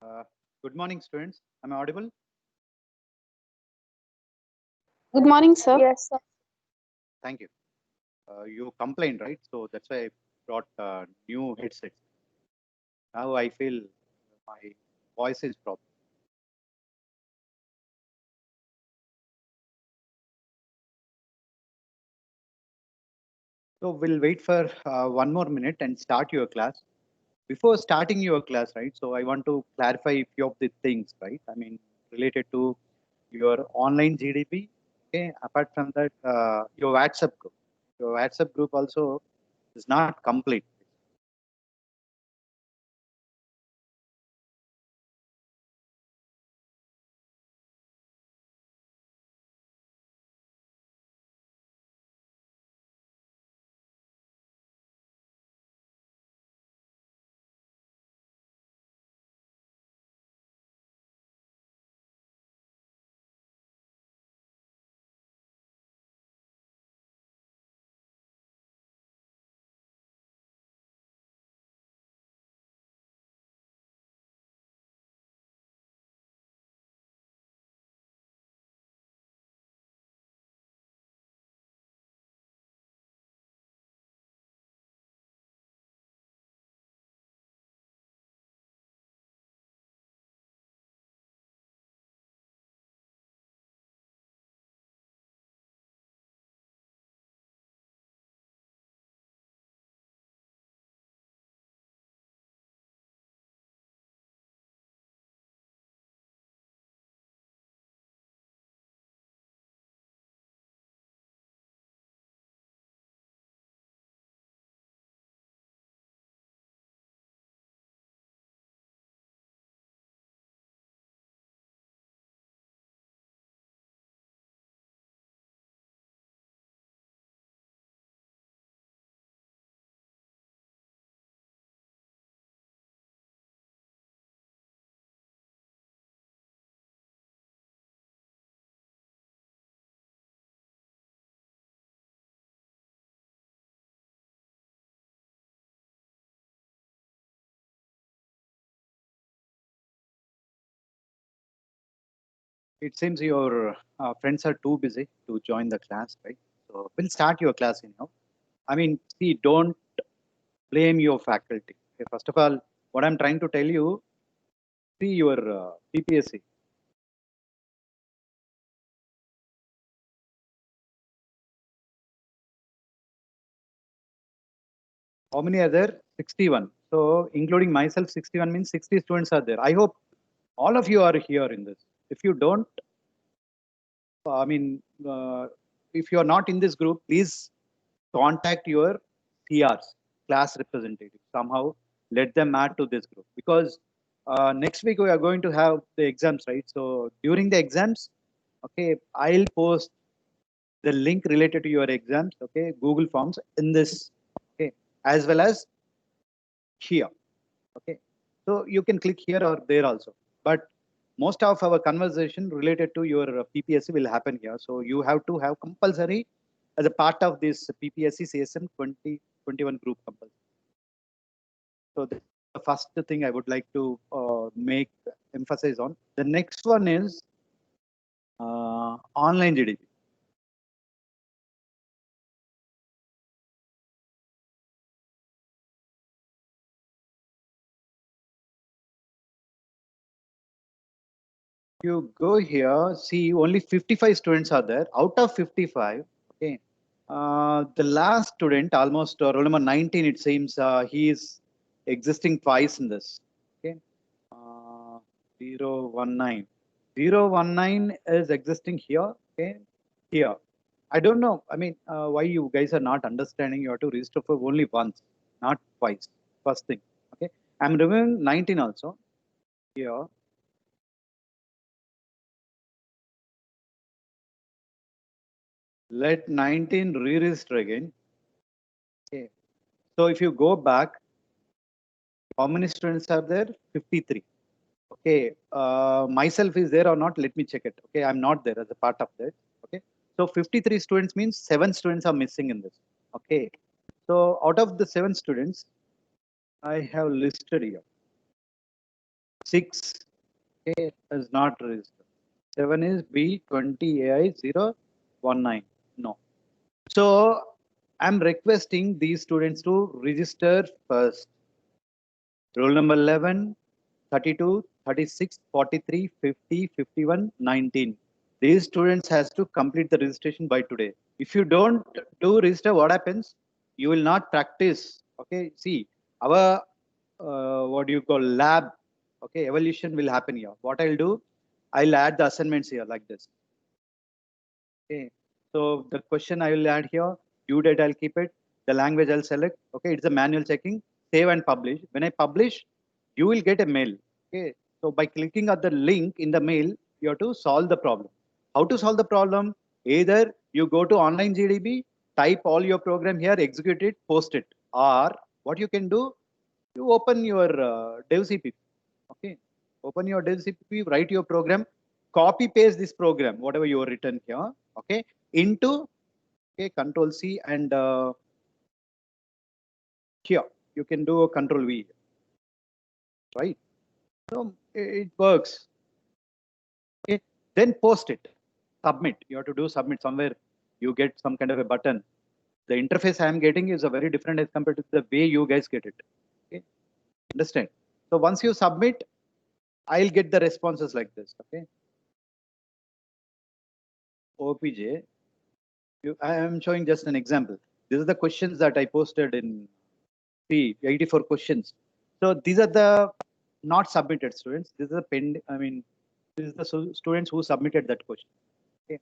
Uh, Good morning, students. Am I audible? Good morning, sir. Yes, sir. Thank you. You complained, right? So that's why I brought new headsets. Now I feel my voice is proper. So we'll wait for one more minute and start your class. Before starting your class, right? So I want to clarify a few of the things, right? I mean, related to your online GDP. Okay. Apart from that, your WhatsApp group. Your WhatsApp group also is not complete. It seems your friends are too busy to join the class, right? So we'll start your class, I mean, see, don't blame your faculty. Okay, first of all, what I'm trying to tell you, see your PPSC. How many are there? 61. So including myself, 61 means 60 students are there. I hope all of you are here in this. If you don't, I mean, if you are not in this group, please contact your CRs, class representatives. Somehow let them add to this group because next week we are going to have the exams, right? So during the exams, okay, I'll post the link related to your exams, okay, Google Forms in this, okay, as well as here, okay. So you can click here or there also, but most of our conversation related to your PPSC will happen here. So you have to have compulsory as a part of this PPSC CSM 2021 group compulsory. So that's the first thing I would like to make emphasize on. The next one is online GDP. You go here, see only 55 students are there. Out of 55, okay, the last student, almost roll number 19, it seems he is existing twice in this. Okay, uh, 019. 019 is existing here. Okay, here. I don't know. I mean, why you guys are not understanding? You have to register for only once, not twice. First thing. Okay, I'm removing 19 also here. Let 19 re-register again. Okay. So if you go back, how many students are there? 53. Okay. Myself is there or not? Let me check it. Okay. I'm not there as a part of that. Okay. So 53 students means 7 students are missing in this. Okay. So out of the 7 students, I have listed here. 6, okay, is not registered. 7 is B20AI019. No. So I'm requesting these students to register first. Roll number 11, 32, 36, 43, 50, 51, 19. These students has to complete the registration by today. If you don't do register, what happens? You will not practice. Okay, see, our what do you call lab? Okay, evolution will happen here. What I'll do, I'll add the assignments here like this. Okay, so the question I will add here, due date I'll keep it, the language I'll select. Okay, it's a manual checking, save and publish. When I publish, you will get a mail. Okay, so by clicking on the link in the mail, you have to solve the problem. How to solve the problem? Either you go to online GDB, type all your program here, execute it, post it, or what you can do, you open your DevCpp. Okay, open your DevCpp, write your program, copy paste this program, whatever you have written here, okay, into okay, Control C and here you can do a Control V, right? So it works. Okay, then post it, submit. You have to do submit somewhere. You get some kind of a button. The interface I am getting is a very different as compared to the way you guys get it. Okay, understand? So once you submit, I'll get the responses like this. Okay, OPJ. I am showing just an example. These are the questions that I posted in 84 questions. So these are the not submitted students. This is the pen. I mean, this is the students who submitted that question. Okay.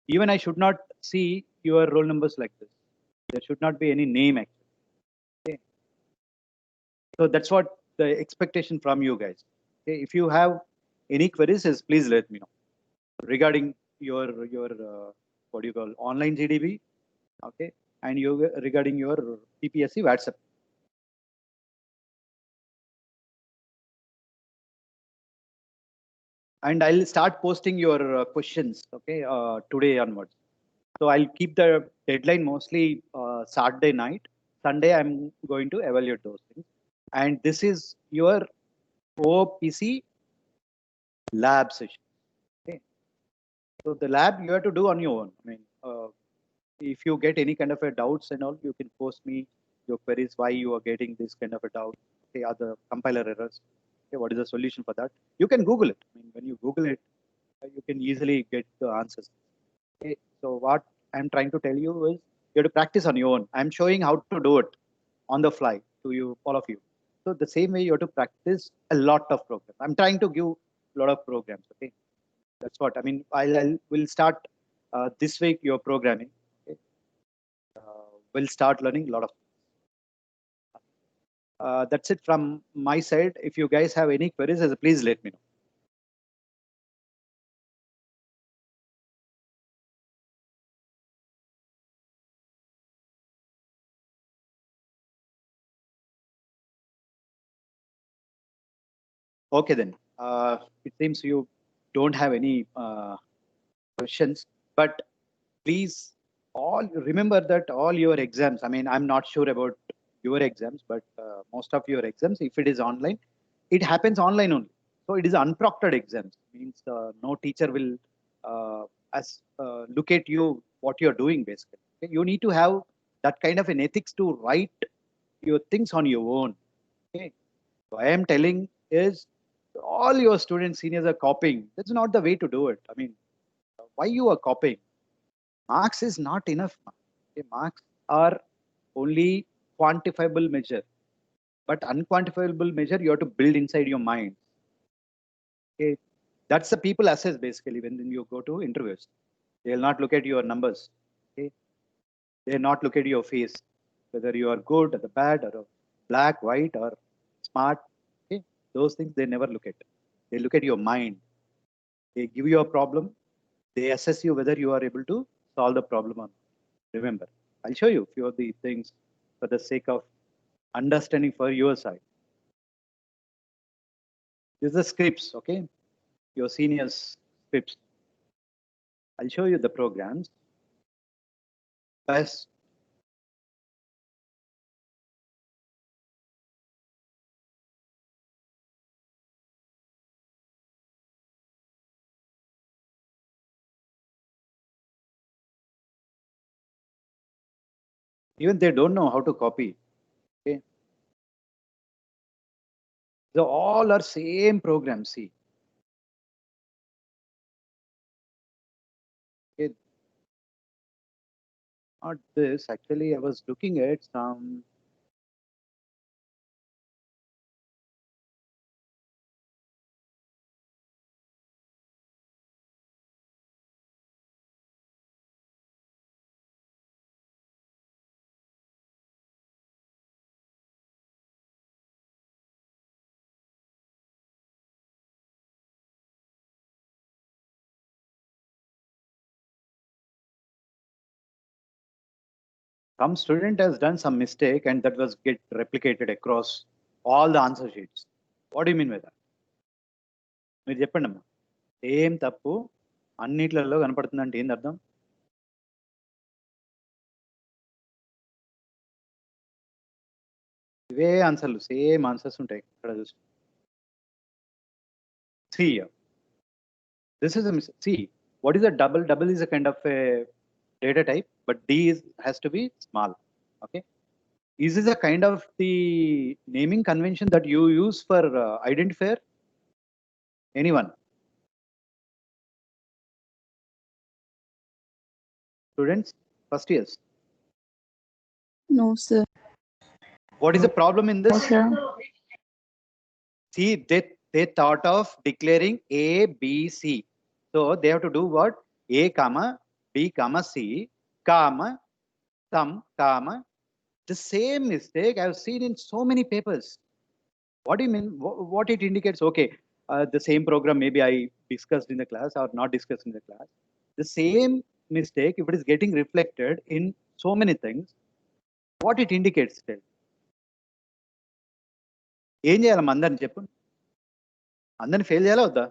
Even I should not see your roll numbers like this. There should not be any name actually. Okay. So that's what the expectation from you guys. Okay. If you have any queries, please let me know regarding your what do you call online GDB. Okay, and you regarding your PPSC WhatsApp. And I'll start posting your questions, okay, today onwards. So I'll keep the deadline mostly Saturday night. Sunday, I'm going to evaluate those things. And this is your OPC lab session. Okay. So the lab you have to do on your own. I mean, if you get any kind of a doubts and all, you can post me your queries, why you are getting this kind of a doubt, okay, other compiler errors. Okay, what is the solution for that? You can Google it. I mean, when you Google it, you can easily get the answers. Okay, so what I'm trying to tell you is you have to practice on your own. I'm showing how to do it on the fly to you, all of you. So the same way you have to practice a lot of programs. I'm trying to give a lot of programs. Okay, that's what I mean. I'll will start this week your programming. Okay, we'll start learning a lot of. That's it from my side. If you guys have any queries, please let me know. Okay, then. It seems you don't have any questions, but please all remember that all your exams. I mean, I'm not sure about your exams, but most of your exams, if it is online, it happens online only. So it is unproctored exams. Means no teacher will look at you what you're doing basically. Okay? You need to have that kind of an ethics to write your things on your own. Okay. So I am telling is all your students, seniors are copying. That's not the way to do it. I mean, why you are copying? Marks is not enough. Okay, marks are only quantifiable measure, but unquantifiable measure you have to build inside your mind. Okay, that's the people assess basically when you go to interviews. They'll not look at your numbers. Okay, they'll not look at your face, whether you are good or the bad or black, white or smart. Okay, those things they never look at. They look at your mind. They give you a problem. They assess you whether you are able to solve the problem or not. Remember, I'll show you a few of the things for the sake of understanding for your side. This is the scripts, okay? Your seniors scripts. I'll show you the programs. First, Even they don't know how to copy. Okay. So all are same program. See. Okay. Not this. Actually, I was looking at some. Some student has done some mistake and that was get replicated across all the answer sheets. What do you mean by that? మీరు చెప్పండి అమ్మా. ఏం తప్పు అన్నిట్లలో కనపడుతుందంటే ఏంది అర్థం? ఇవే ఆన్సర్లు సేమ్ ఆన్సర్స్ ఉంటాయి ఇక్కడ చూసి. See, this is a see. What is a double? Double is a kind of a data type, but has to be small. Okay. Is this a kind of the naming convention that you use for identifier? Anyone? Students, first years. No, sir. What is the problem in this? sir. See, they thought of declaring A, B, C. So they have to do what? A, comma, B, comma, C, comma, some, comma. The same mistake I've seen in so many papers. What do you mean? What it indicates? Okay, the same program maybe I discussed in the class or not discussed in the class. The same mistake, if it is getting reflected in so many things, what it indicates still? ఏం చేయాలమ్మా అందరిని చెప్పు, అందరిని fail చేయాలా వద్దా?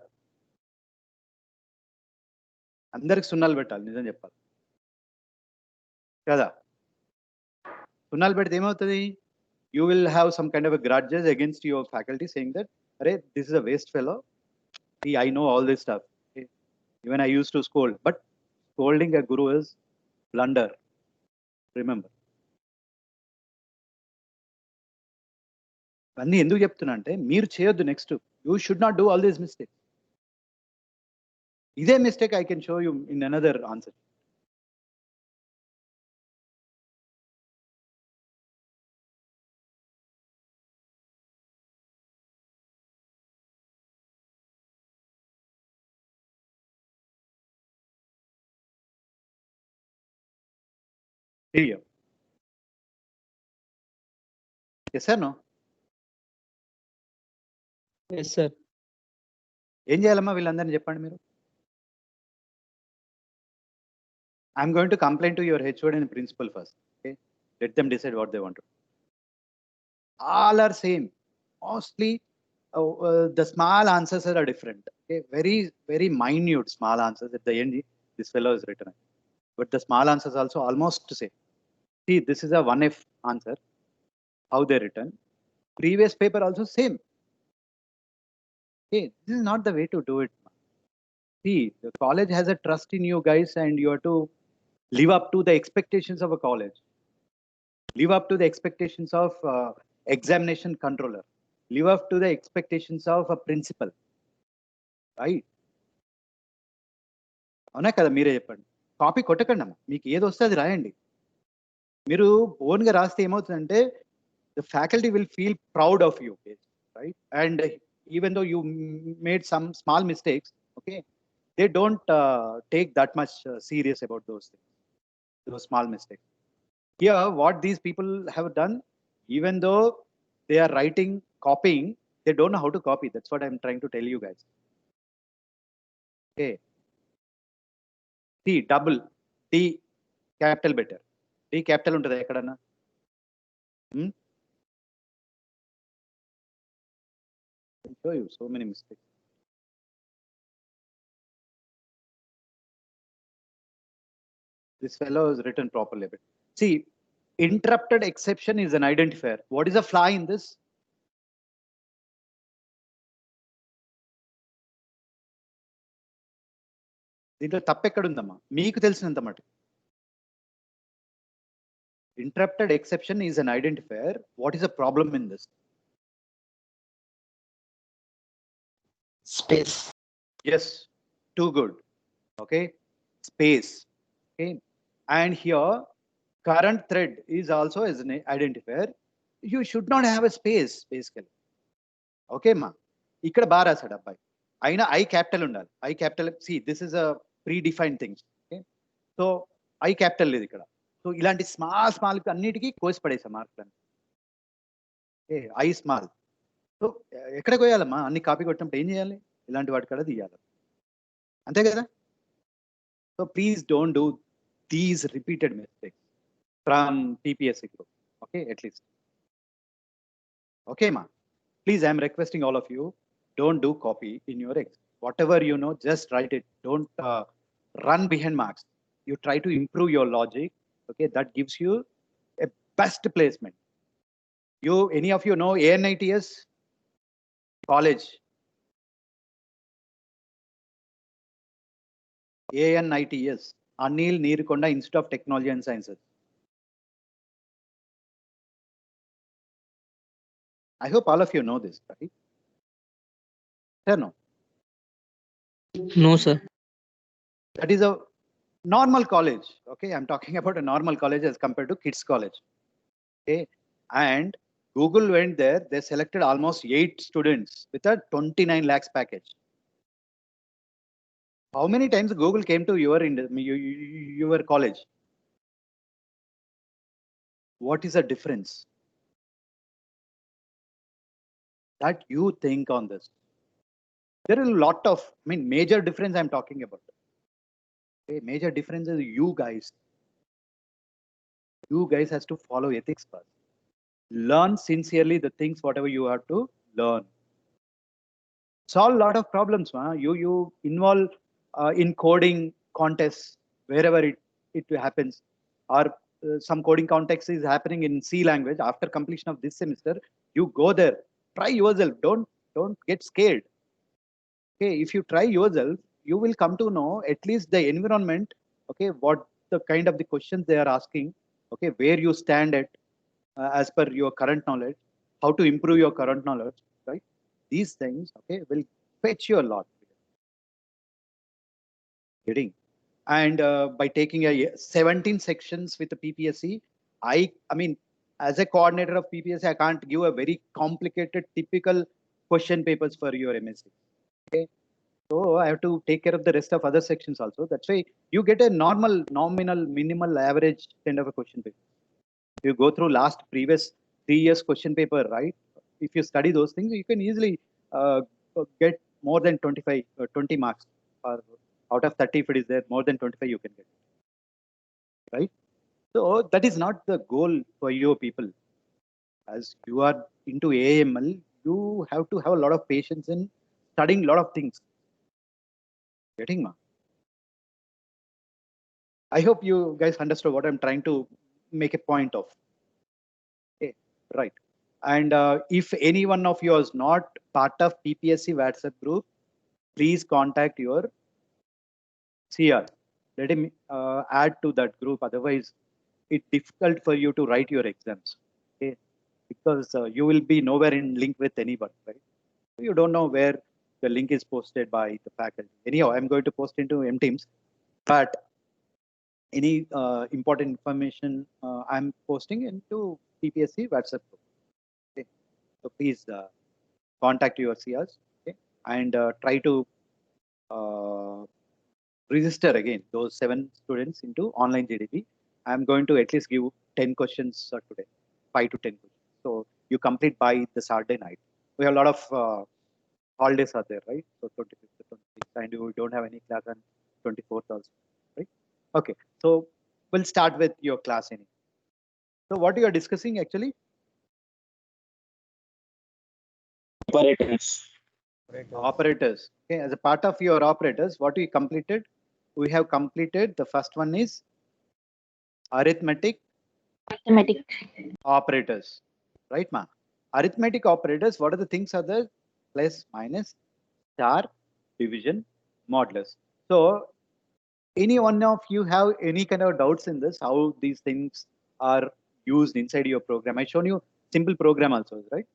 అందరికి సున్నాలు పెట్టాలి, నిజం చెప్పాలి కదా. సున్నాలు పెడితే ఏమవుతుంది? You will have some kind of a grudges against your faculty saying that, "Arey, this is a waste fellow. I know all this stuff. Even I used to scold." But scolding a guru is blunder. Remember. అన్నీ ఎందుకు చెప్తున్నా అంటే మీరు చేయొద్దు next. You should not do all these mistakes. ఇదే mistake I can show you in another answer. Yes sir no? Yes sir. ఏం చేయాలమ్మా వీళ్ళందరినీ చెప్పండి మీరు. I'm going to complaint to your HOD and principal first. Okay, let them decide what they want. All are same. Mostly the small answers are different. Okay, very minute small answers at the end. This fellow is written, but the small answers also almost the same. See, this is a 1F answer. How they written. Previous paper also same. Okay, this is not the way to do it. See, the college has a trust in you guys, and you have to live up to the expectations of a college. Live up to the expectations of examination controller. Live up to the expectations of a principal. Right? అవునా కదా, మీరే చెప్పండి. Copy కొట్టకండి అమ్మా, మీకు ఏది వస్తే అది రాయండి. మీరు ఓన్గా రాస్తే ఏమవుతుందంటే the faculty will feel proud of you, right? And even though you made some small mistakes, okay, they don't take that much serious about those things, those small mistakes. Here, what these people have done, even though they are writing, copying, they don't know how to copy. That's what I'm trying to tell you guys. Okay. D, double, D, capital better. D, capital untada ekkadana. I'll show you so many mistakes. This fellow is written properly. See, interrupted exception is an identifier. What is a flaw in this? దీంట్లో తప్పు ఎక్కడుందమ్మా మీకు తెలిసినంత మటు? Interrupted exception is an identifier. What is the problem in this? Space. Yes, too good. Okay, space. Okay, and here current thread is also as an identifier. You should not have a space basically. Okay, ma. ఇక్కడ బాగా రాశాడు అబ్బాయి అయినా I capital ఉండాలి I capital see this is a pre defined things okay so I capital లేదు ఇక్కడ so ఇలాంటి small అన్నిటికీ కోసి పడేసా మార్కులను ఐ స్మాల్ సో ఎక్కడ కోయాలమ్మా అన్ని కాపీ కొట్టినప్పుడు ఏం చేయాలి ఇలాంటి వాటి కూడా తీయాలి అంతే కదా so please don't do these repeated mistakes from TPSC group okay at least okay మా please, I am requesting all of you, don't do copy in your exam. Whatever you know, just write it. Don't run behind marks. You try to improve your logic. Okay, that gives you a best placement. Any of you know ANITS college? ANITS, Anil Neerkonda Institute of Technology and Sciences. I hope all of you know this, right? Sir, no. No, sir. That is a normal college. Okay, I'm talking about a normal college as compared to kids college. Okay, and Google went there. They selected almost 8 students with a 29 lakhs package. How many times Google came to your college? What is the difference? That you think on this. There is a lot of, major difference I'm talking about. Okay, major difference is you guys. You guys has to follow ethics first. Learn sincerely the things whatever you have to learn. Solve a lot of problems. You involve in coding contests wherever it happens, or some coding context is happening in C language. After completion of this semester, you go there. Try yourself. Don't get scared. Okay, if you try yourself, you will come to know at least the environment. Okay, what the kind of the questions they are asking. Okay, where you stand at as per your current knowledge, how to improve your current knowledge. Right, these things okay will fetch you a lot. Getting and by taking a 17 sections with the PPSC, I mean as a coordinator of PPSC, I can't give a very complicated typical question papers for your MSc. Okay, so I have to take care of the rest of other sections also. That's why you get a normal, nominal, minimal, average kind of a question paper. You go through last previous 3 years question paper, right? If you study those things, you can easily get more than 25, 20 marks, or out of 30, if it is there, more than 25 you can get, right? So that is not the goal for you people. As you are into AML, you have to have a lot of patience in studying a lot of things. Getting ma? I hope you guys understood what I'm trying to make a point of. Okay, right. And if any one of you is not part of PPSC WhatsApp group, please contact your CR. Let him add to that group. Otherwise, it's difficult for you to write your exams. Okay, because you will be nowhere in link with anybody, right? You don't know where the link is posted by the faculty. Anyhow, I'm going to post into MTeams, but any important information I'm posting into PPSC WhatsApp group. Okay, so please contact your CRs, okay, and try to register again those 7 students into online GDP. I'm going to at least give 10 questions today, 5 to 10 questions. So you complete by the Saturday night. We have a lot of holidays are there, right? So 25th to 26th, and you don't have any class on 24th also, right? Okay, so we'll start with your class anyway. So what you are discussing actually? Operators. Operators. Okay, as a part of your operators, what we completed? We have completed the first one is arithmetic operators, right, ma? Arithmetic operators, what are the things are there? Plus, minus, star, division, modulus. So any one of you have any kind of doubts in this, how these things are used inside your program. I shown you simple program also, right?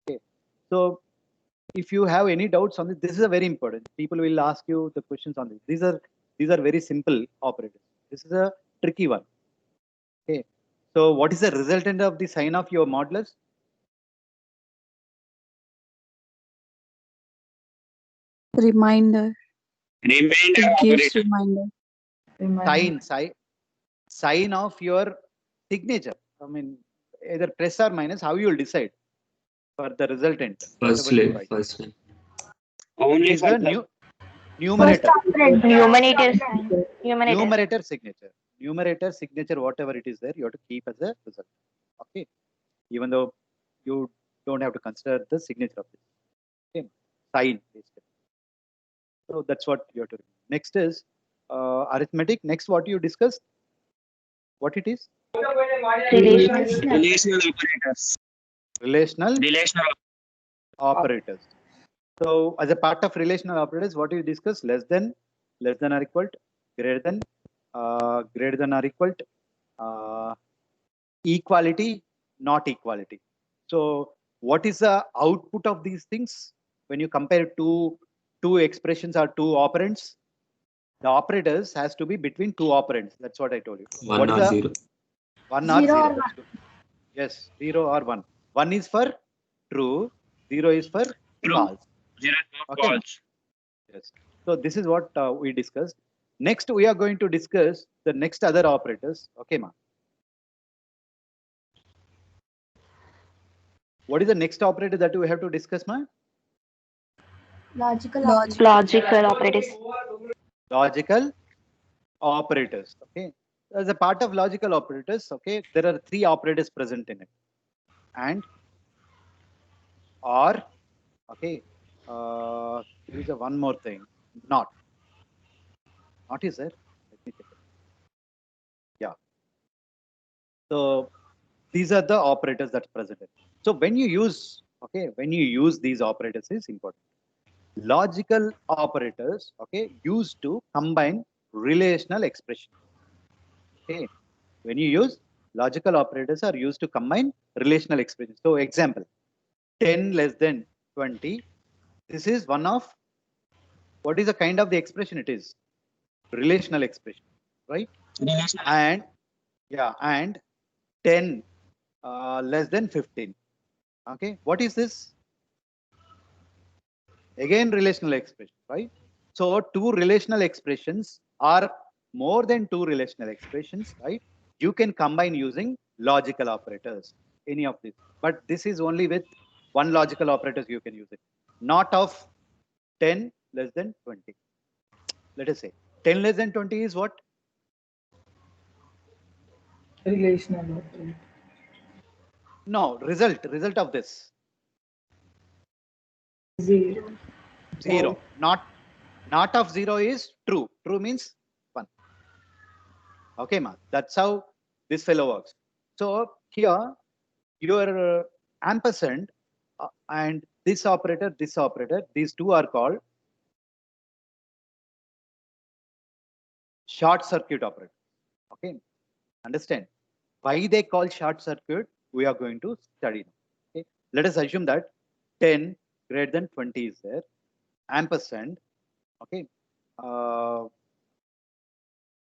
Okay. So if you have any doubts on this is a very important. People will ask you the questions on this. These are very simple operators. This is a tricky one. Okay. So what is the resultant of the sign of your modulus? Reminder. Remainder It gives operator. reminder. Sign of your signature. I mean, either plus or minus, how you will decide for the resultant, First whatever you line, write. first line. It Only is for the the numerator. Numerator sign. Numerator. Numerator signature, whatever it is there, you have to keep as a result. Okay. Even though you don't have to consider the signature of this. Okay. Sign, basically. So that's what you have to do. Next is arithmetic. Next, what you discussed? What it is? relational operators. Relational operators. So as a part of relational operators, what you discuss? Less than or equal to, greater than or equal to, equality, not equality. So what is the output of these things when you compare two expressions or two operands? The operators has to be between two operands. That's what I told you. One What is or the zero. 1 or 0? Yes, 0 or 1. 1 is for true, 0 is for True. false. Zero Okay. false. Yes. So this is what we discussed. Next, we are going to discuss the next other operators. Okay, ma. What is the next operator that we have to discuss, ma? Logical. Logical operators. Logical operators. Okay. As a part of logical operators, okay, there are three operators present in it. And, or, okay, there is a one more thing. Not. Not is there? Let me check it. Yeah. So these are the operators that's present. So when you use, okay, when you use these operators is important. Logical operators, okay, used to combine relational expressions. Okay, when you use logical operators are used to combine relational expressions. So example, 10 less than 20. This is one of, what is the kind of the expression it is? Relational expression, right? Relational. And yeah, and 10 less than 15. Okay, what is this? Again, relational expression, right? So two relational expressions are more than two relational expressions, right? You can combine using logical operators, any of these. But this is only with one logical operators you can use it. Not of 10 less than 20. Let us say 10 less than 20 is what? Relational operator. No, result of this. Zero. 0. Not of 0 is true. True means 1. Okay, ma. That's how this fellow works. So here, your ampersand and this operator, these two are called short circuit operator. Okay, understand? Why they call short circuit? We are going to study. Okay, let us assume that 10 greater than 20 is there. Ampersand. Okay.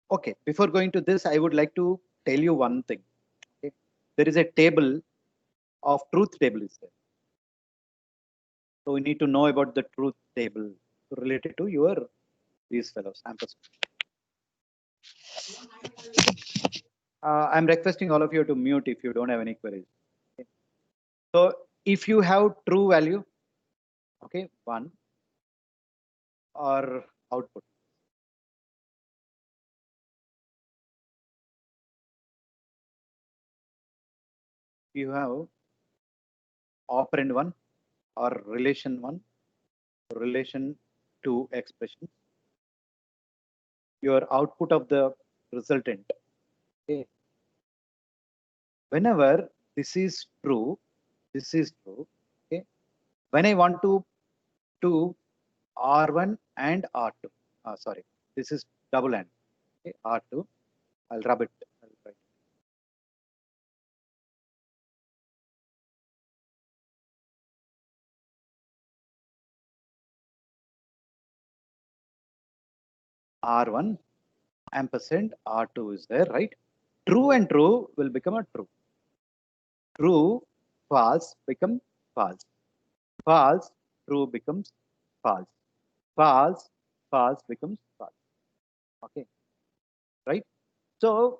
Okay. Before going to this, I would like to tell you one thing. Okay, there is a table of truth table is there. So we need to know about the truth table related to your these fellows. I'm requesting all of you to mute if you don't have any queries. Okay. So if you have true value, okay, 1 or output. If you have operand 1 or relation 1, relation 2 expression, your output of the resultant. Okay. Whenever this is true, okay. When I want to R1 and R2, sorry, this is double AND. Okay, R2, I'll rub it. I'll write. R1 ampersand R2 is there, right? True and true will become a true. True, false become false. False, true becomes false. False, false becomes false. Okay, right? So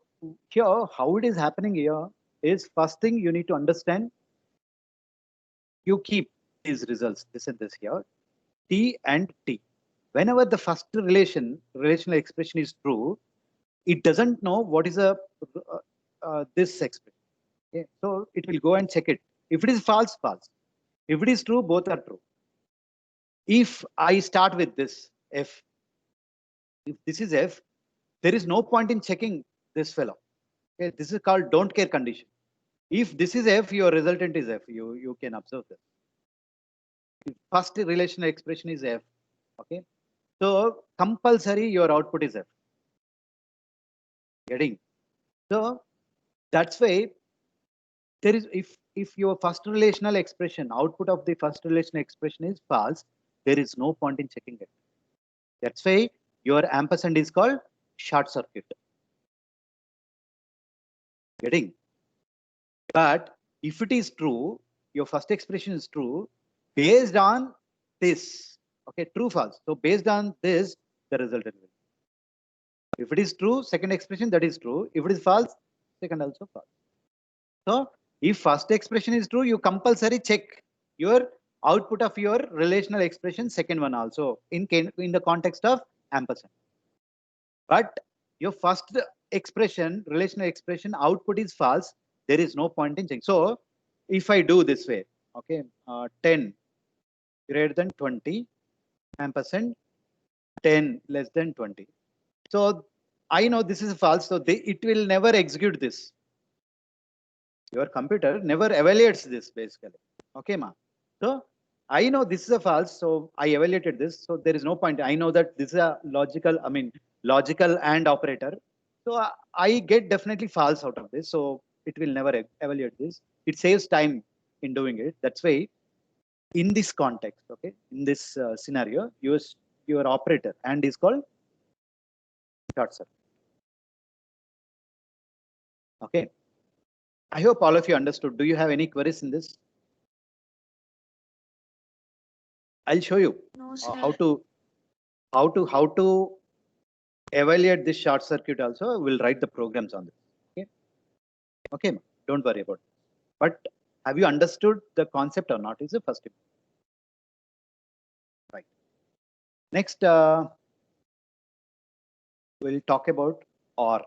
here, how it is happening here is first thing you need to understand. You keep these results, this and this here, T and T. Whenever the first relational expression is true, it doesn't know what is this expression. Okay? So it will go and check it. If it is false, false. If it is true, both are true. If I start with this F, if this is F, there is no point in checking this fellow. Okay? This is called don't care condition. If this is F, your resultant is F. You can observe this. First relational expression is F. Okay. So compulsory your output is F. Getting. So that's why there is if your first relational expression, output of the first relational expression is false, there is no point in checking it. That's why your ampersand is called short circuit. Getting. But if it is true, your first expression is true, based on this, okay, true, false. So based on this, the resultant will. If it is true, second expression, that is true. If it is false, second also false. So if first expression is true, you compulsory check your output of your relational expression, second one also in the context of ampersand. But your first expression, relational expression, output is false, there is no point in checking. So if I do this way, okay, 10 greater than 20 ampersand 10 less than 20. So I know this is false, so it will never execute this. Your computer never evaluates this basically. Okay, ma. So I know this is a false, so I evaluated this. So there is no point. I know that this is a logical and operator. So I get definitely false out of this. So it will never evaluate this. It saves time in doing it. That's why in this context, okay, in this scenario, your operator and is called short circuit. Okay. I hope all of you understood. Do you have any queries in this? I'll show you No, how to evaluate this short circuit also. We'll write the programs on this. Okay. Okay. Don't worry about it. But have you understood the concept or not? Is the first thing. Right. Next, we'll talk about OR.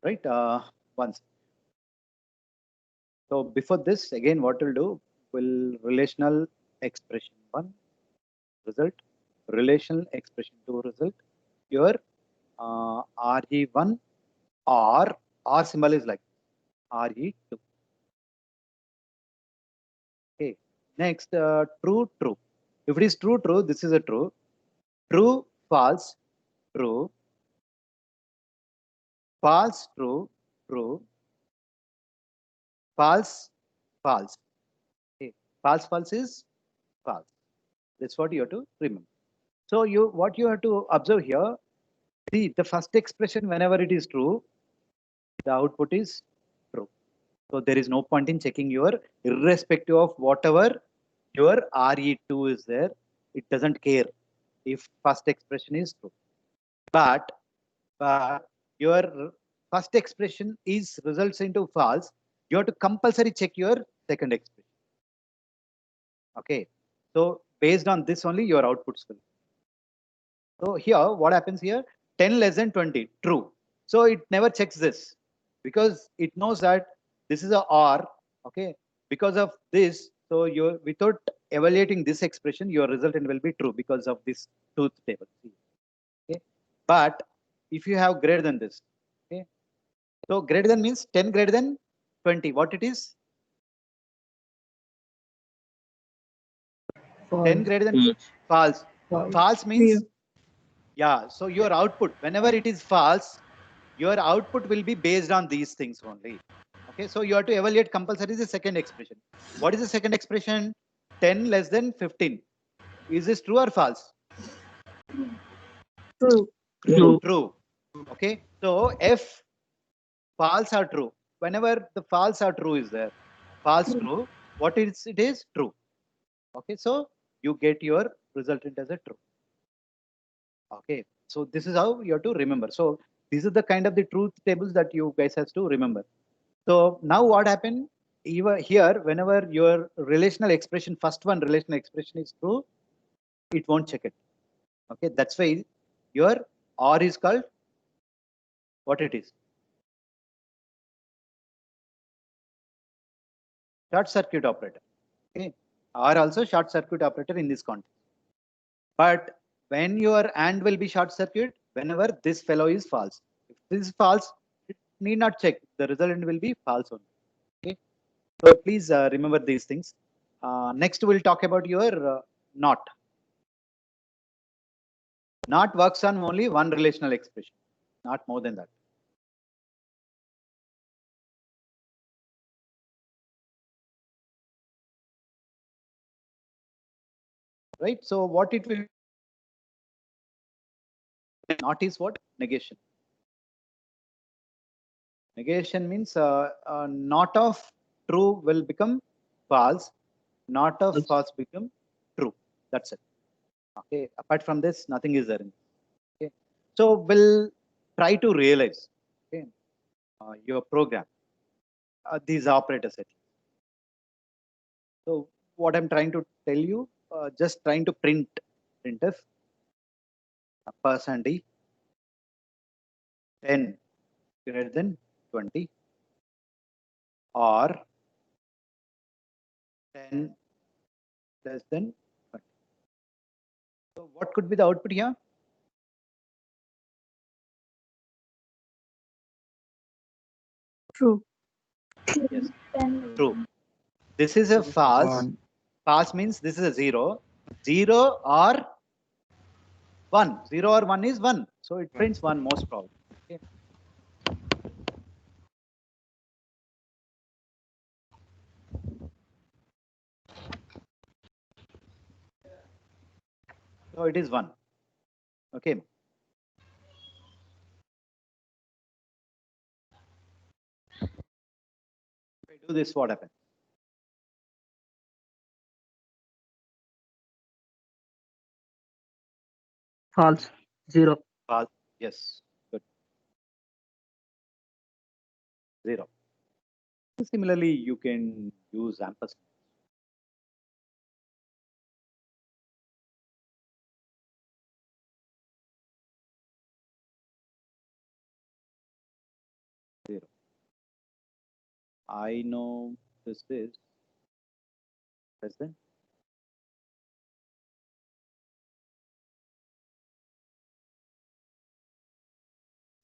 Right. Once. So before this, again, what we'll do, will relational expression 1 result, relational expression 2 result, your RE1 or R symbol is like RE2. Okay. Next, true, true. If it is true, true, this is a true. True, false, true. False, true, true. False, false. Okay. False, false is false. That's what you have to remember. So what you have to observe here, see the first expression, whenever it is true, the output is true. So there is no point in checking your, irrespective of whatever your RE2 is there, it doesn't care if first expression is true. But your first expression is results into false, you have to compulsory check your second expression. Okay. So based on this only your outputs will. So here, what happens here? 10 less than 20, true. So it never checks this because it knows that this is a OR. Okay. Because of this, so you without evaluating this expression, your resultant will be true because of this truth table. Okay. But if you have greater than this, okay. So greater than means 10 greater than 20. What it is? 10 greater than false. False means, yeah, so your output, whenever it is false, your output will be based on these things only. Okay, so you have to evaluate compulsory the second expression. What is the second expression? 10 less than 15. Is this true or false? True. True. True. Okay, so if false or true, whenever the false or true is there, false, true, what is it is true. Okay, so you get your resultant as a true. Okay, so this is how you have to remember. So these are the kind of the truth tables that you guys have to remember. So now what happened? Even here, whenever your relational expression, first one relational expression is true, it won't check it. Okay, that's why your OR is called what it is. Short circuit operator. Okay, OR also short circuit operator in this context. But when your AND will be short circuit, whenever this fellow is false. If this is false, it need not check. The resultant will be false only. Okay, so please remember these things. Next, we'll talk about your NOT. NOT works on only one relational expression, not more than that. Right? So what it will not is what? Negation. Negation means not of true will become false, not of false become true. That's it. Okay. Apart from this, nothing is there. Okay. So we'll try to realize your program. These operators. So what I'm trying to tell you, just trying to printf %d 10 greater than 20 or 10 less than 20. So what could be the output here? True. Yes, true. This is a false. False means this is a 0. 0 or 1. 0 or 1 is 1. So it prints 1 most probably. Okay. So it is 1. Okay. If I do this, what happens? False. 0. False. Yes. Good. 0. Similarly, you can use ampersand. I know this is less than.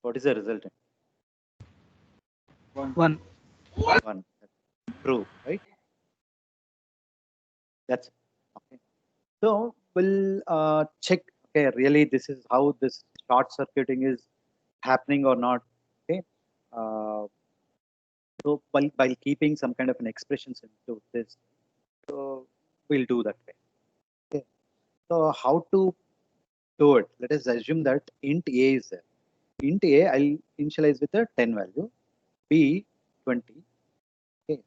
What is the resultant? 1. 1. True, right? That's it. Okay. So we'll check. Okay, really, this is how this short circuiting is happening or not. Okay. So while keeping some kind of an expressions into this, so we'll do that way. Okay. So how to do it? Let us assume that int a is there. Int a, I'll initialize with a 10 value, b 20, okay,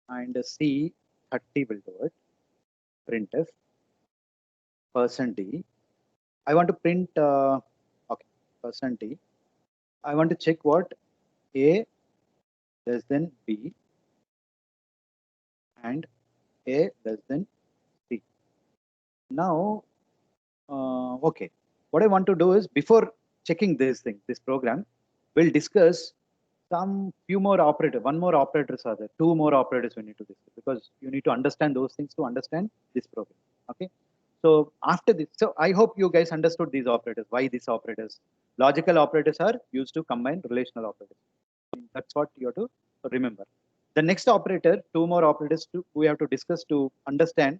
and c 30 will do it. Printf %d. I want to print okay %d. I want to check what a less than b and a less than c. Now, okay, what I want to do is before checking this thing, this program, we'll discuss some few more operators, one more operators are there, two more operators we need to discuss because you need to understand those things to understand this program. Okay. So after this, so I hope you guys understood these operators, why these operators. Logical operators are used to combine relational operators. That's what you have to remember. The next operator, two more operators we have to discuss to understand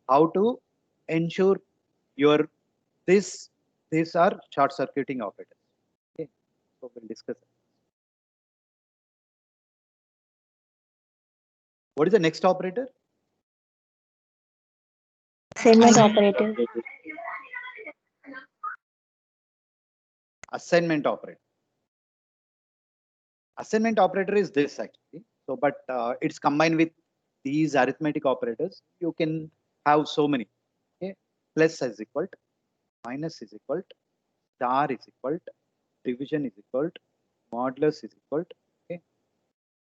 how to ensure your these are short circuiting operators. Okay, so we'll discuss it. What is the next operator? Assignment operator. Assignment operator. Assignment operator is this actually. So, but it's combined with these arithmetic operators. You can have so many. Okay, plus is equal to, minus is equal to, star is equal to, division is equal to, modulus is equal to. Okay,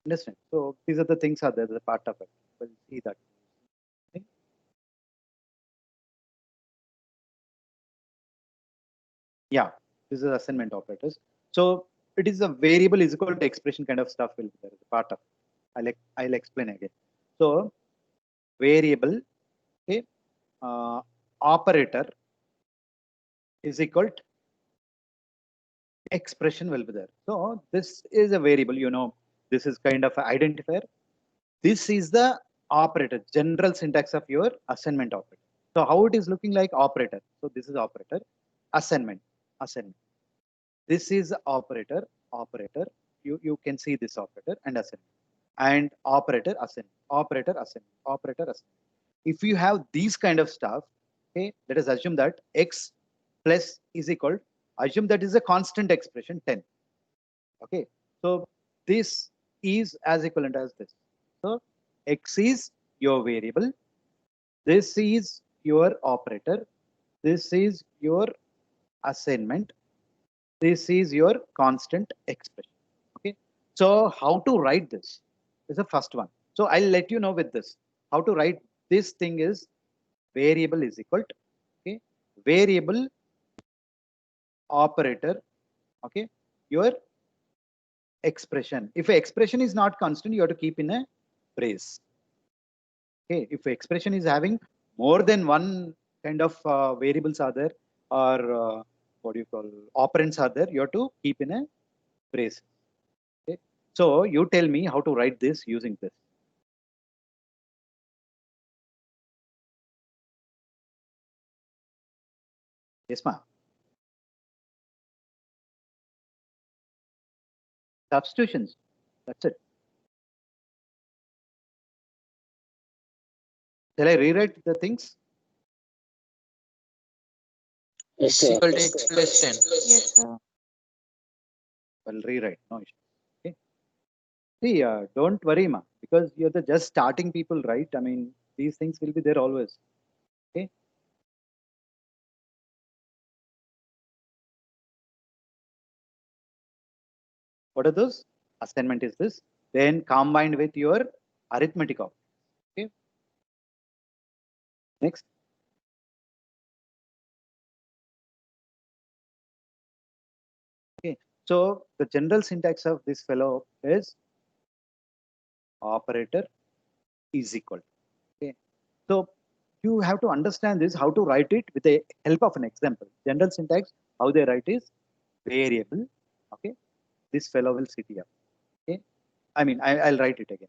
understand? So these are the things are there, the part of it. We'll see that. Okay. Yeah, this is assignment operators. So it is a variable is equal to expression kind of stuff will be there, the part of it. I'll explain again. So variable, okay, operator is equal to expression will be there. So this is a variable, you know, this is kind of an identifier. This is the operator, general syntax of your assignment operator. So how it is looking like operator. So this is operator, assignment. This is operator. You can see this operator and assignment. And operator, assignment. If you have these kind of stuff, okay, let us assume that x plus is equal, assume that is a constant expression 10. Okay, so this is as equivalent as this. So x is your variable, this is your operator, this is your assignment, this is your constant expression. Okay, so how to write this is the first one. So I'll let you know with this how to write this thing is variable is equal to, okay, variable operator, okay, your expression. If expression is not constant, you have to keep in a brace. Okay, if expression is having more than one kind of variables are there, or what do you call operands are there, you have to keep in a brace. Okay, so you tell me how to write this using this. Yes, ma'am. Substitutions. That's it. Shall I rewrite the things? X equal to X plus 10. Yes, sir. Well, rewrite. No issue. Okay. See, don't worry, ma, because you're the just starting people, right? I mean, these things will be there always. Okay. What are those? Assignment is this. Then combined with your arithmetic operator. Okay. Next. Okay. So the general syntax of this fellow is operator is equal. Okay. So you have to understand this, how to write it with the help of an example. General syntax, how they write is variable. Okay. This fellow will sit here. Okay. I mean, I'll write it again.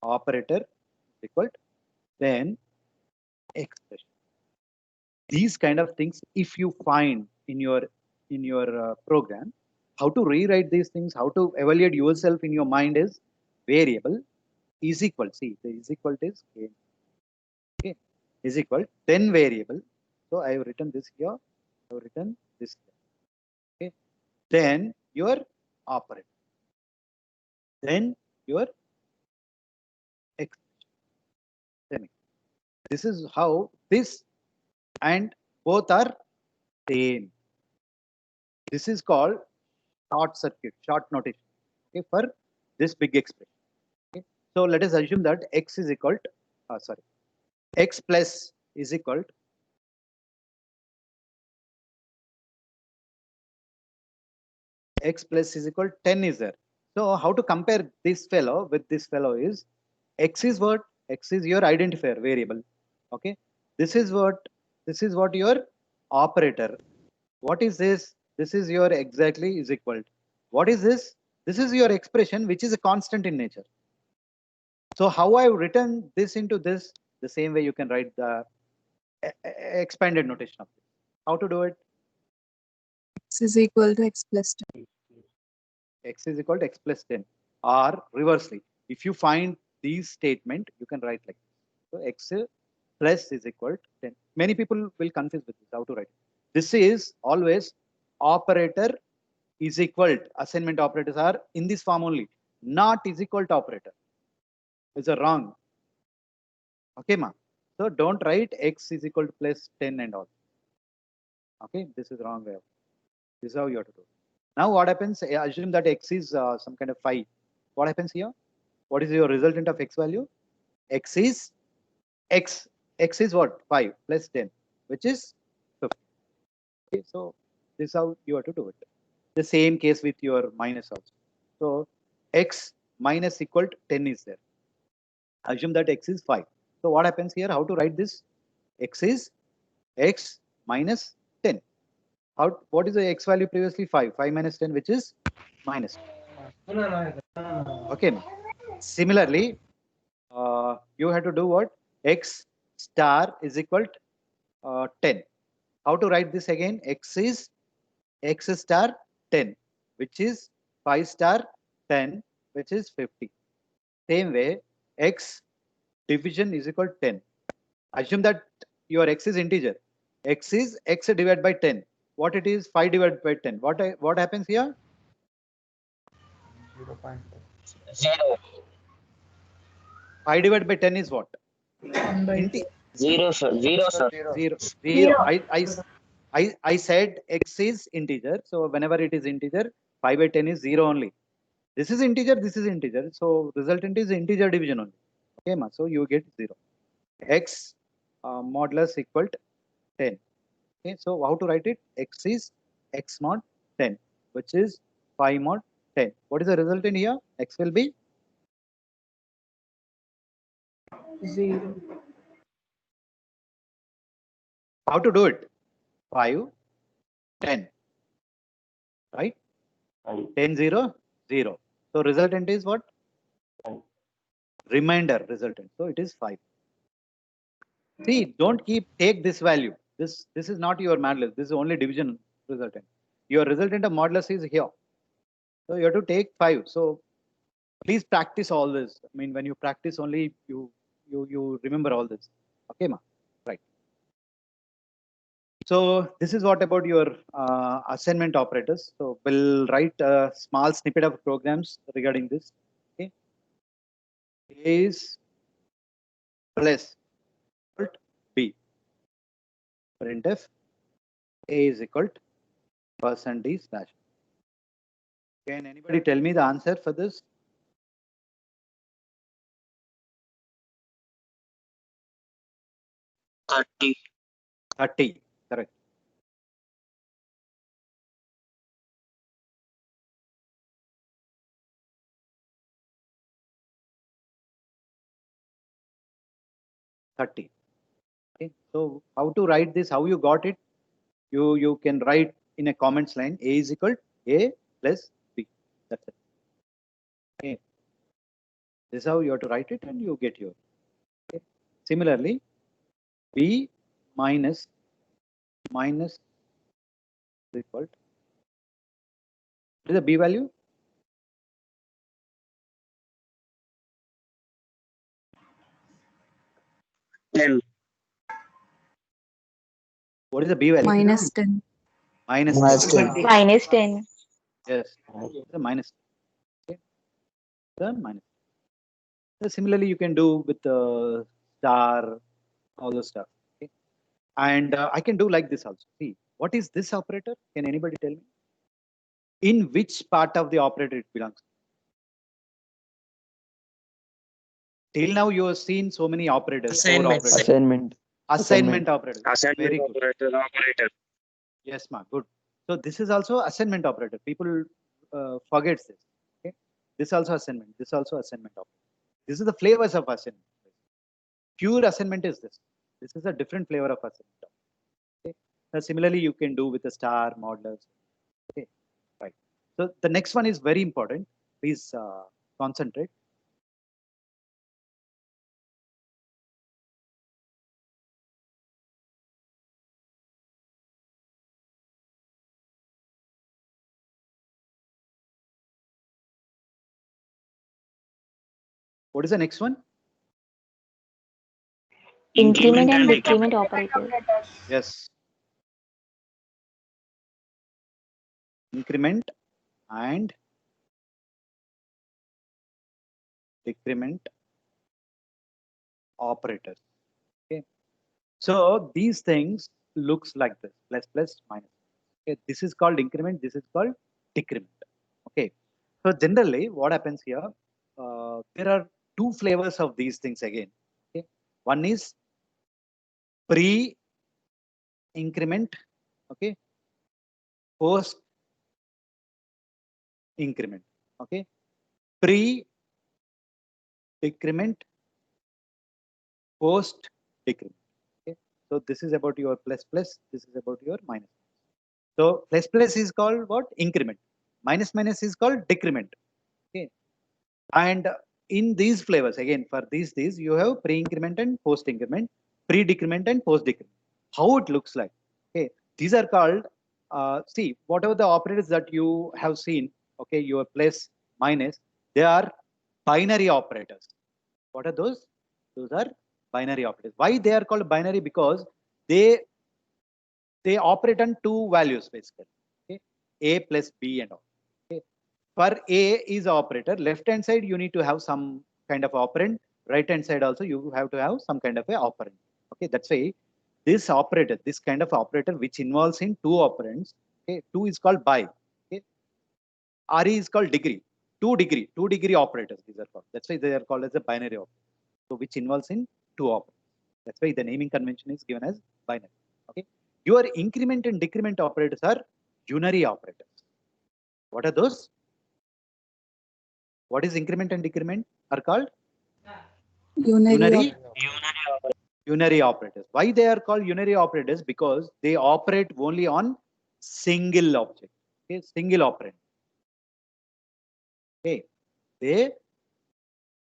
Operator is equal to, then expression. These kind of things, if you find in your program, how to rewrite these things, how to evaluate yourself in your mind is variable is equal. See, the is equal to is okay, is equal then variable. So I have written this here. I have written this here. Okay, then your operator, then your expression. This is how this and both are same. This is called short circuit, short notation. Okay, for this big expression. Okay, so let us assume that x is equal to, x plus is equal to x plus is equal to 10 is there. So how to compare this fellow with this fellow is x is what? X is your identifier variable. Okay, this is what your operator. What is this? This is your exactly is equal to. What is this? This is your expression which is a constant in nature. So how I've written this into this, the same way you can write the expanded notation of this. How to do it? X is equal to X plus 10. X is equal to X plus 10, or reversely. If you find these statement, you can write like this. So X plus is equal to 10. Many people will confuse with this, how to write it. This is always operator is equal to, assignment operators are in this form only, not is equal to operator. It's a wrong. Okay, ma. So don't write X is equal to plus 10 and all. Okay, this is wrong way. This is how you have to do. Now what happens? Assume that X is some kind of 5. What happens here? What is your resultant of X value? X is X. X is what? 5 plus 10, which is 50. Okay, so this is how you have to do it. The same case with your minus also. So X minus equal to 10 is there. Assume that X is 5. So what happens here? How to write this? X is X minus 10. How? What is the X value previously? 5. 5 minus 10, which is minus. Okay. Similarly, you have to do what? X star is equal to 10. How to write this again? X is X star 10, which is 5 star 10, which is 50. Same way, X division is equal to 10. Assume that your X is integer. X is X divided by 10. What it is? 5 divided by 10. What happens here? 0. 5 divided by 10 is what? 1 by 2. 0, sir. 0, sir. 0. 0. I said X is integer. So whenever it is integer, 5 by 10 is 0 only. This is integer, this is integer. So resultant is integer division only. Okay, ma. So you get 0. X modulus equal to 10. Okay, so how to write it? X is X mod 10, which is 5 mod 10. What is the resultant here? X will be 0. how to do it? 5, 10. Right? 10, 0, 0. So resultant is what? Remainder resultant. So it is 5. See, don't take this value. This is not your modulus. This is only division resultant. Your resultant of modulus is here. So you have to take 5. So please practice all this. I mean, when you practice only, you remember all this. Okay, ma. Right. So this is what about your assignment operators. So we'll write a small snippet of programs regarding this. Okay. A is plus equal to B. Printf A is equal to %d slash. Can anybody tell me the answer for this? 30. 30. Correct. Okay. So how to write this? How you got it? You can write in a comments line. A is equal to A plus B. That's it. Okay. This is how you have to write it, and you get your. Okay. Similarly, B minus is equal to. What is the B value? Ten. What is the B value? Minus 10. Minus Minus 10. 10. Minus 10. Yes. The minus. Okay. The minus. So similarly, you can do with the star, all those stuff. Okay. And I can do like this also. See, what is this operator? Can anybody tell me? In which part of the operator it belongs? Till now, you have seen so many operators. Four Assignment. operators. Assignment operators. Very good. Operator. Yes, ma. Good. So this is also assignment operator. People forgets this. Okay. This also assignment. This also assignment operator. This is the flavors of assignment. Pure assignment is this. This is a different flavor of assignment. Okay. Now, similarly, you can do with the star modulus. Okay. Right. So the next one is very important. Please concentrate. What is the next one? Increment and and decrement operators. Yes. Increment and decrement operators. Okay. So these things looks like this, plus plus minus. Okay. This is called increment. This is called decrement. Okay. So generally, what happens here? There are two flavors of these things again. Okay. One is pre-increment. Okay. Post increment. Okay. Pre-decrement, post decrement. Okay. So this is about your plus plus. This is about your minus. So plus plus is called what? Increment. Minus minus is called decrement. Okay. And in these flavors, again, for these you have pre-increment and post-increment, pre-decrement and post-decrement. How it looks like. Okay. These are called, see, whatever the operators that you have seen, okay, your plus, minus, they are binary operators. What are those? Those are binary operators. Why they are called binary? Because they operate on two values basically. Okay. A plus B and all. Okay. For A is operator, left hand side you need to have some kind of operand, right hand side also you have to have some kind of a operand. Okay, that's why this operator, this kind of operator which involves in two operands, okay, two is called bi. Okay, RE is called degree, two degree operators these are called. That's why they are called as a binary operator. So which involves in two operands. That's why the naming convention is given as binary. Okay, your increment and decrement operators are unary operators. What are those? What is increment and decrement are called? Unary. Unary operators. Why they are called unary operators? Because they operate only on single object. Okay, single operand. Okay, they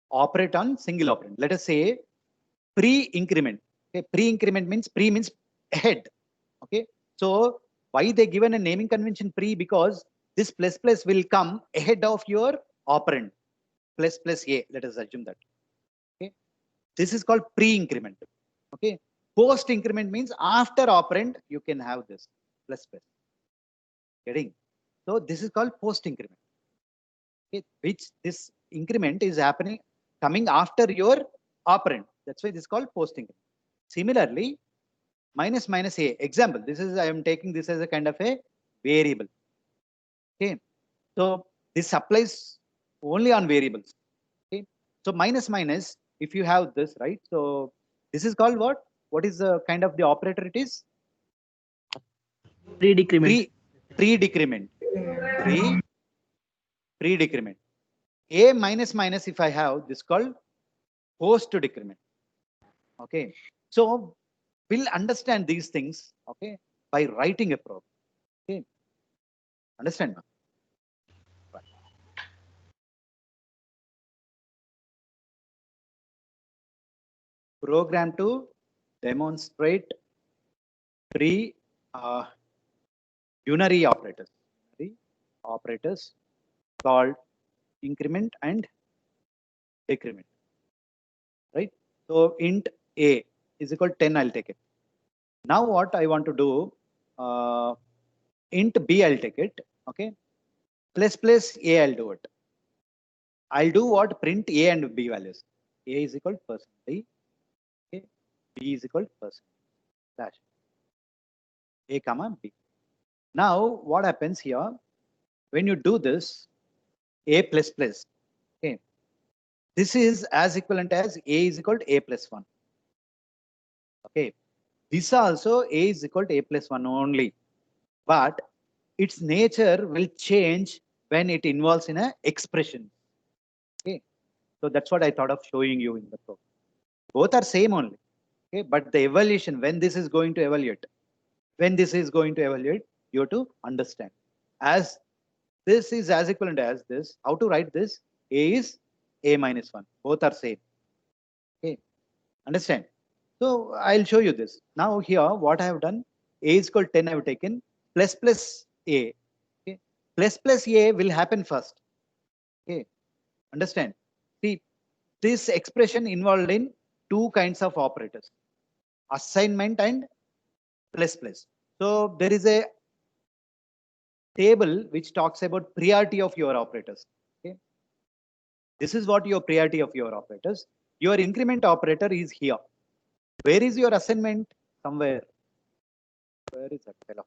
operate on single operand. Let us say pre-increment. Okay, pre-increment means pre means ahead. Okay, so why they given a naming convention pre? Because this plus plus will come ahead of your operand. Plus plus a. Let us assume that. Okay, this is called pre-increment. Okay, post increment means after operand you can have this plus plus. Getting? So this is called post increment. Okay, which this increment is happening coming after your operand. That's why this is called post increment. Similarly, minus minus a. Example. This is I am taking this as a kind of a variable. Okay, so this applies only on variables. Okay, so minus minus. If you have this right, so this is called what? What is the kind of the operator it is? Pre-decrement. Pre-decrement. Pre-decrement. A minus minus if I have this called post decrement. Okay. So we'll understand these things, okay, by writing a program. Okay. Understand? Right. Program to demonstrate three unary operators. Unary operators called increment and decrement. Right? So int a is equal to 10, I'll take it. Now what I want to do, int b I'll take it. Okay. Plus a I'll do it. I'll do what? Print a and b values. A is equal to percent. Okay. B is equal to percent. Dash. A comma b. Now what happens here? When you do this, a plus plus. Okay. This is as equivalent as a is equal to a plus 1. Okay. This also a is equal to a plus 1 only. But its nature will change when it involves in a expression. Okay. So that's what I thought of showing you in the program. Both are same only. Okay. But the evaluation, when this is going to evaluate, you have to understand. As this is as equivalent as this, how to write this? A is a minus 1. Both are same. Okay. Understand? So I'll show you this. Now here, what I have done, a is equal to 10 I have taken, plus plus a. Okay. Plus plus a will happen first. Okay. Understand? See, this expression involved in two kinds of operators, assignment and plus plus. So there is a table which talks about priority of your operators. Okay, this is what your priority of your operators. Your increment operator is here. Where is your assignment? Somewhere. Where is that fellow?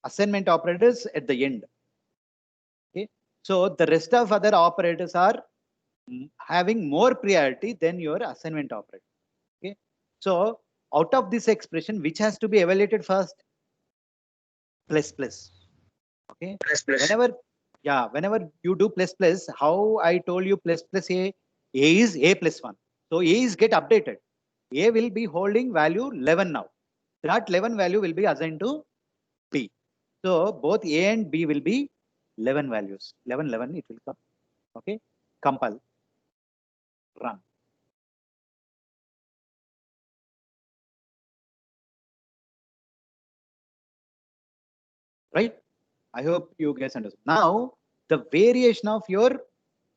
Assignment operators at the end. Okay, so the rest of other operators are having more priority than your assignment operator. Okay, so out of this expression, which has to be evaluated first? Plus plus. Okay, Plus plus. whenever you do plus plus, how I told you plus plus a is a plus 1. So a is get updated. A will be holding value 11 now. That 11 value will be assigned to B. So both A and B will be 11 values. 11, 11 it will come. Okay, compile, run. Right? I hope you guys understand. Now, the variation of your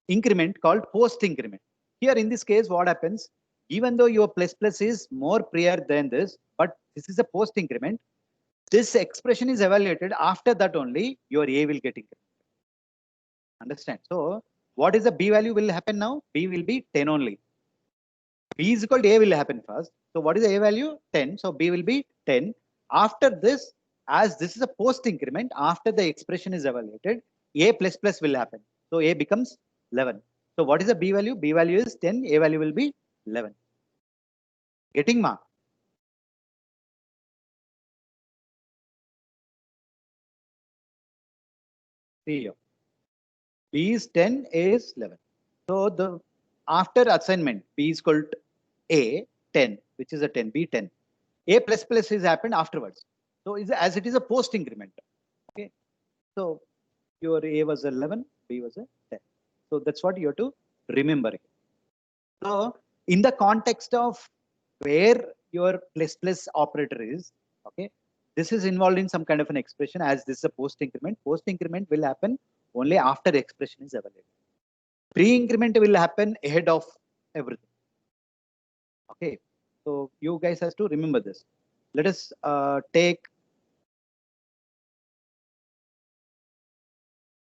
increment called post increment. Here in this case, what happens? Even though your plus plus is more prior than this, but this is a post increment. This expression is evaluated. After that only your A will get incremented. Understand? So what is the B value will happen now? B will be 10 only. B is equal to A will happen first. So what is the A value? 10. So B will be 10. After this, as this is a post increment, after the expression is evaluated, A plus plus will happen. So A becomes 11. So what is the B value? B value is 10. A value will be 11. Getting mark? See here. B is 10, A is 11. So the after assignment, B is equal to A 10, which is a 10, B 10. A plus plus is happened afterwards. So as it is a post increment. Okay. So your A was 11, B was a 10. So that's what you have to remember. So in the context of where your plus plus operator is, okay, this is involved in some kind of an expression as this is a post increment. Post increment will happen only after the expression is evaluated. Pre-increment will happen ahead of everything. Okay, so you guys have to remember this. Let us take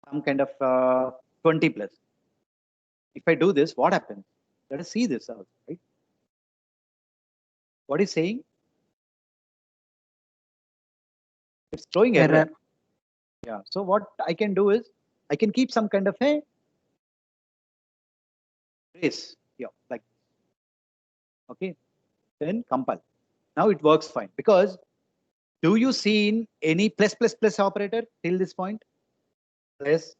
some kind of 20 plus. If I do this, what happens? Let us see this out, right? What is saying? It's throwing error. Error. Yeah. So what I can do is I can keep some kind of a trace. Yeah, like okay. Then compile. Now it works fine because do you see in any plus plus plus operator till this point? Plus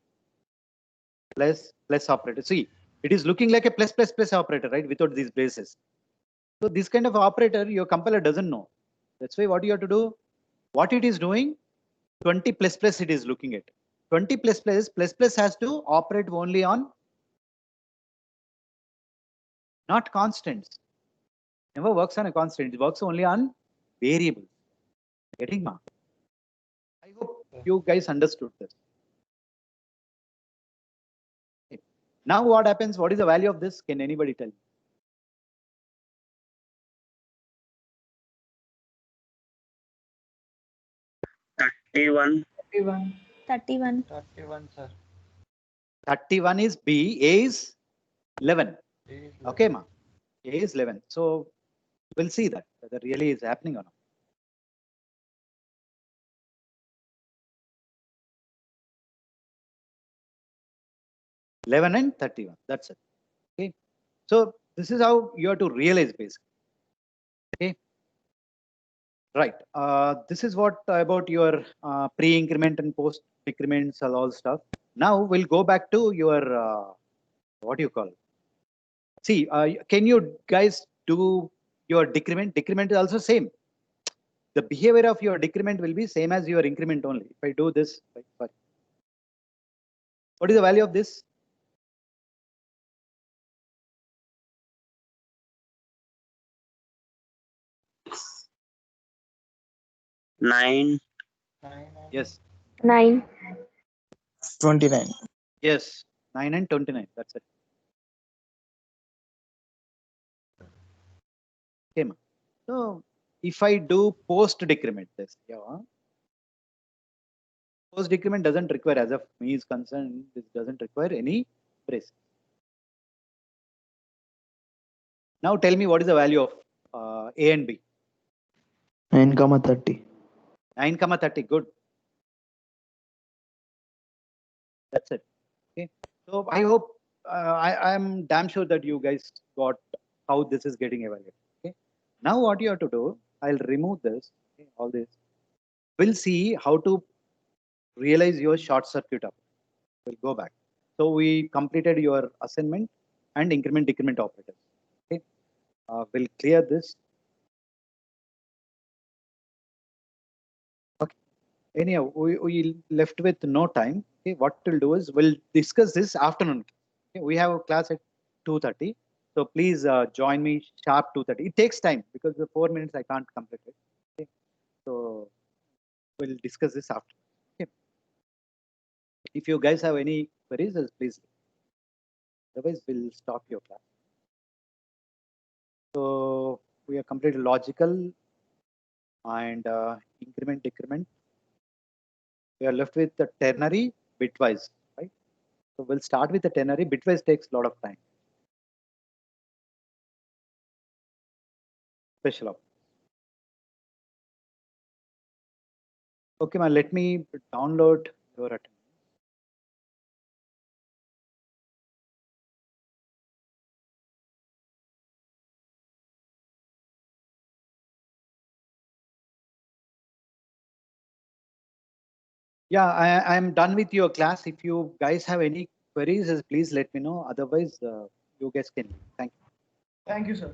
plus plus operator. See, it is looking like a plus plus plus operator, right? Without these braces. So this kind of operator your compiler doesn't know. That's why what you have to do, what it is doing, 20 plus plus it is looking at. 20 plus plus has to operate only on not constants. Never works on a constant. It works only on variables. Getting mark. I hope you guys understood this. Okay. Now what happens? What is the value of this? Can anybody tell me? 31. 31. 31. 31 is B, A is 11. Okay, ma. A is 11. So we'll see that whether really is happening or not. $11 and 31. That's it. Okay. So this is how you have to realize basically. Okay. Right. This is what about your pre-increment and post-increments and all stuff. Now we'll go back to your what do you call? See, can you guys do your decrement? Decrement is also same. The behavior of your decrement will be same as your increment only. If I do this, sorry. What is the value of this? Nine. Yes. 9. 29. Yes. 9 and 29. That's it. Okay, ma'am. So if I do post decrement this, yeah, post decrement doesn't require, as of me is concerned, this doesn't require any brace. Now tell me what is the value of A and B. 9, 30. 9, 30. Good. That's it. Okay. So I hope I am damn sure that you guys got how this is getting evaluated. Okay. Now what you have to do, I'll remove this. Okay, all this. We'll see how to realize your short circuit up. We'll go back. So we completed your assignment and increment decrement operators. Okay. We'll clear this. Okay. Anyhow, we left with no time. Okay. What we'll do is we'll discuss this afternoon. Okay. We have a class at 2:30. So please join me sharp 2:30. It takes time because the 4 minutes I can't complete it. Okay. So we'll discuss this after. Okay. If you guys have any queries, please. Otherwise, we'll stop your class. So we have completed logical and increment decrement. We are left with the ternary bitwise, right? So we'll start with the ternary. Bitwise takes a lot of time. Special op. Okay, man, let me download your attendance. Yeah, I'm done with your class. If you guys have any queries, please let me know. Otherwise, you guys can. Thank you. Thank you, sir.